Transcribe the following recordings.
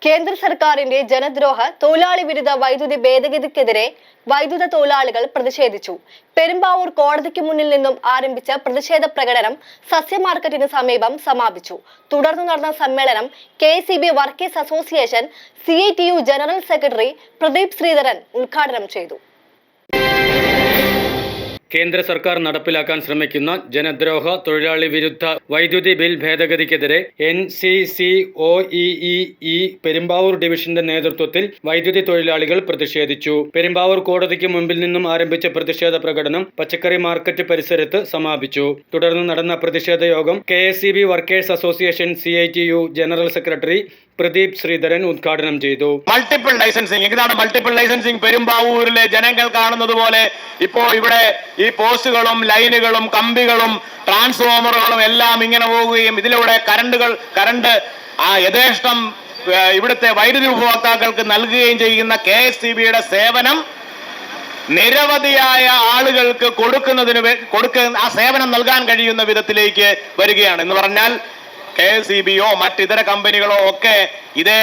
കേന്ദ്ര സർക്കാരിന്റെ ജനദ്രോഹ തൊഴിലാളി വിരുദ്ധ വൈദ്യുതി ഭേദഗതിക്കെതിരെ വൈദ്യുത തൊഴിലാളികൾ പ്രതിഷേധിച്ചു. പെരുമ്പാവൂർ കോടതിക്ക് മുന്നിൽ നിന്നും ആരംഭിച്ച പ്രതിഷേധ പ്രകടനം സസ്യ മാർക്കറ്റിന് സമീപം സമാപിച്ചു. തുടർന്ന് നടന്ന സമ്മേളനം KSEB workers association CITU general secretary Pradeep Sreedharan ഉദ്ഘാടനം ചെയ്തു. കേന്ദ്ര സർക്കാർ നടപ്പിലാക്കാൻ ശ്രമിക്കുന്ന ജനദ്രോഹ തൊഴിലാളി വിരുദ്ധ വൈദ്യുതി ബിൽ ഭേദഗതിക്കെതിരെ NCCOEE പെരുമ്പാവൂർ ഡിവിഷന്റെ നേതൃത്വത്തിൽ വൈദ്യുതി തൊഴിലാളികൾ പ്രതിഷേധിച്ചു. പെരുമ്പാവൂർ കോടതിക്ക് മുമ്പിൽ നിന്നും ആരംഭിച്ച പ്രതിഷേധ പ്രകടനം പച്ചക്കറി മാർക്കറ്റ് പരിസരത്ത് സമാപിച്ചു. തുടർന്ന് നടന്ന പ്രതിഷേധ യോഗം KSEB workers association CITU general secretary Pradeep Sreedharan ഉദ്ഘാടനം ചെയ്തു. മൾട്ടിപ്പിൾ ലൈസൻസിങ്, ഇതാണ് മൾട്ടിപ്പിൾ ലൈസൻസിങ്. പെരുമ്പാവൂരിലെ ജനങ്ങൾ കാണുന്നത് പോലെ ഇപ്പോൾ ഇവിടെ ഈ പോസ്റ്റുകളും ലൈനുകളും കമ്പികളും ട്രാൻസ്ഫോമറുകളും എല്ലാം ഇങ്ങനെ പോവുകയും ഇതിലൂടെ കറണ്ട് യഥേഷ്ടം ഇവിടുത്തെ വൈദ്യുതി ഉപഭോക്താക്കൾക്ക് നൽകുകയും ചെയ്യുന്ന KSEBയുടെ സേവനം നിരവധിയായ ആളുകൾക്ക് ആ സേവനം നൽകാൻ കഴിയുന്ന വിധത്തിലേക്ക് വരികയാണ്. എന്ന് പറഞ്ഞാൽ KSEBയോ മറ്റിതര കമ്പനികളോ ഒക്കെ ഇതേ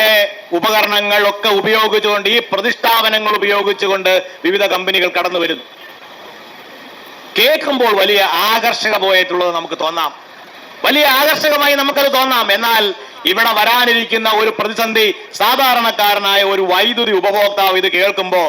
ഉപകരണങ്ങളൊക്കെ ഉപയോഗിച്ചുകൊണ്ട്, ഈ പ്രതിഷ്ഠാപനങ്ങൾ ഉപയോഗിച്ചുകൊണ്ട് വിവിധ കമ്പനികൾ കടന്നു വരുന്നു. കേൾക്കുമ്പോൾ വലിയ ആകർഷകമായിട്ടുള്ളത് നമുക്ക് തോന്നാം, വലിയ ആകർഷകമായി നമുക്കത് തോന്നാം. എന്നാൽ ഇവിടെ വരാനിരിക്കുന്ന ഒരു പ്രതിസന്ധി, സാധാരണക്കാരനായ ഒരു വൈദ്യുതി ഉപഭോക്താവ് ഇത് കേൾക്കുമ്പോൾ,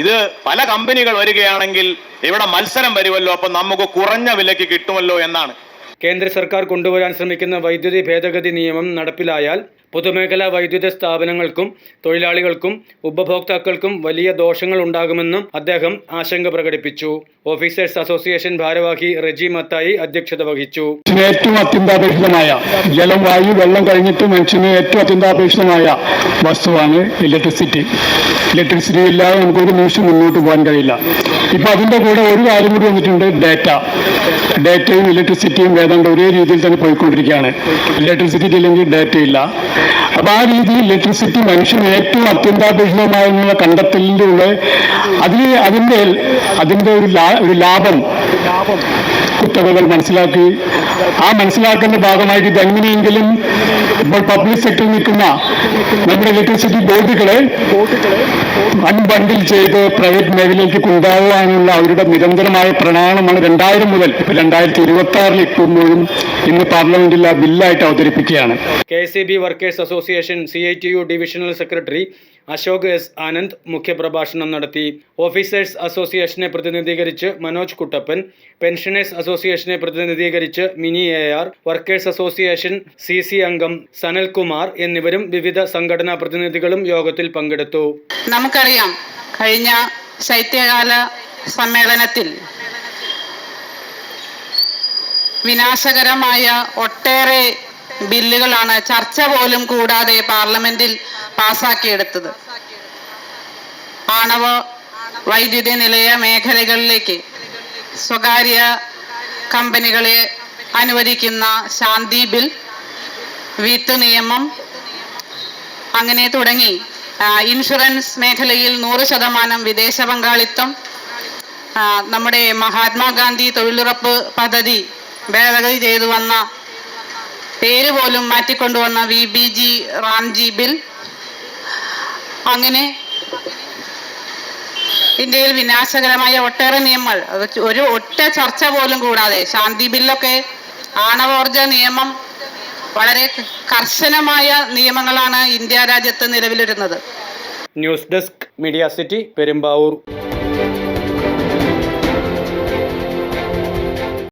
ഇത് പല കമ്പനികൾ വരികയാണെങ്കിൽ ഇവിടെ മത്സരം വരുമല്ലോ, അപ്പൊ നമുക്ക് കുറഞ്ഞ വിലയ്ക്ക് കിട്ടുമല്ലോ എന്നാണ്. കേന്ദ്ര സർക്കാർ കൊണ്ടുവരാൻ ശ്രമിക്കുന്ന വൈദ്യുതി ഭേദഗതി നിയമം നടപ്പിലായാൽ പൊതുമേഖലാ വൈദ്യുത സ്ഥാപനങ്ങൾക്കും തൊഴിലാളികൾക്കും ഉപഭോക്താക്കൾക്കും വലിയ ദോഷങ്ങൾ ഉണ്ടാകുമെന്നും അദ്ദേഹം ആശങ്ക പ്രകടിപ്പിച്ചു. ഓഫീസേഴ്സ് അസോസിയേഷൻ ഭാരവാഹി റെജി മത്തായി അധ്യക്ഷത വഹിച്ചു. ഏറ്റവും അത്യന്താപേക്ഷിതമായ ജലം, വായു, വെള്ളം കഴിഞ്ഞിട്ട് മനുഷ്യന് ഏറ്റവും അത്യന്താപേക്ഷിതമായ വസ്തുവാണ് ഇലക്ട്രിസിറ്റി. ഇലക്ട്രിസിറ്റി ഇല്ലാതെ നമുക്കൊരു നിമിഷം മുന്നോട്ട് പോകാൻ കഴിയില്ല. ഇപ്പൊ അതിന്റെ കൂടെ ഒരു കാര്യം കൂടി വന്നിട്ടുണ്ട്, ഡേറ്റയും ഇലക്ട്രിസിറ്റിയും ഏതാണ്ട് ഒരേ രീതിയിൽ തന്നെ പോയിക്കൊണ്ടിരിക്കുകയാണ്. ഇലക്ട്രിസിറ്റി ഇല്ലെങ്കിൽ ഡേറ്റ ഇല്ല. അപ്പൊ ആ രീതിയിൽ ഇലക്ട്രിസിറ്റി മനുഷ്യന് ഏറ്റവും അത്യന്താപേക്ഷിതമായ കണ്ടെത്തലിലൂടെ അതിന്റെ ഒരു ലാഭം കുത്തകകൾ മനസ്സിലാക്കി, ആ മനസ്സിലാക്കേണ്ട ഭാഗമായിട്ട് ഇതെങ്ങനെയെങ്കിലും ഇപ്പോൾ പബ്ലിക് സെക്ടറിൽ നിൽക്കുന്ന നമ്മുടെ ഇലക്ട്രിസിറ്റി ബോർഡുകളെ അൺബണ്ടിൽ ചെയ്ത് പ്രൈവറ്റ് മേഖലയിലേക്ക് കൊണ്ടുപോകാനുള്ള അവരുടെ നിരന്തരമായ പ്രണാളമാണ് 2000 മുതൽ 2026 എത്തുമ്പോഴും ഇന്ന് പാർലമെന്റിൽ ആ ബില്ലായിട്ട് അവതരിപ്പിക്കുകയാണ്. KSEB workers association CITU divisional secretary Ashok S. Anand മുഖ്യപ്രഭാഷണം നടത്തി. ഓഫീസേഴ്സ് അസോസിയേഷനെ പ്രതിനിധീകരിച്ച് മനോജ് കുട്ടപ്പൻ, പെൻഷനേഴ്സ് അസോസിയേഷനെ പ്രതിനിധീകരിച്ച് mini AR, workers association CC അംഗം സനൽകുമാർ എന്നിവരും വിവിധ സംഘടനാ പ്രതിനിധികളും യോഗത്തിൽ പങ്കെടുത്തു. നമുക്കറിയാം, കഴിഞ്ഞ ശൈത്യകാല സമ്മേളനത്തിൽ വിനാശകരമായ ഒട്ടേറെ ബില്ലുകളാണ് ചർച്ച പോലും കൂടാതെ പാർലമെന്റിൽ പാസാക്കിയെടുത്തത്. ആണവ വൈദ്യുതി നിലയ മേഖലകളിലേക്ക് സ്വകാര്യ കമ്പനികളെ അനുവദിക്കുന്ന ശാന്തി ബിൽ, വീത്ത് നിയമം, അങ്ങനെ തുടങ്ങി ഇൻഷുറൻസ് മേഖലയിൽ 100% വിദേശ പങ്കാളിത്തം, നമ്മുടെ മഹാത്മാഗാന്ധി തൊഴിലുറപ്പ് പദ്ധതി ഭേദഗതി ചെയ്തു വന്ന, പേര് പോലും മാറ്റിക്കൊണ്ടുവന്ന VBG റാംജി ബിൽ, അങ്ങനെ ഇന്ത്യയിൽ വിനാശകരമായ ഒട്ടേറെ നിയമങ്ങൾ ഒരു ഒറ്റ ചർച്ച പോലും കൂടാതെ, ശാന്തി ബില്ലൊക്കെ, ആണവോർജ നിയമം, വളരെ കർശനമായ നിയമങ്ങളാണ് ഇന്ത്യ രാജ്യത്ത് നിലവിലിരുന്നത്. News desk media city Perumbavoor.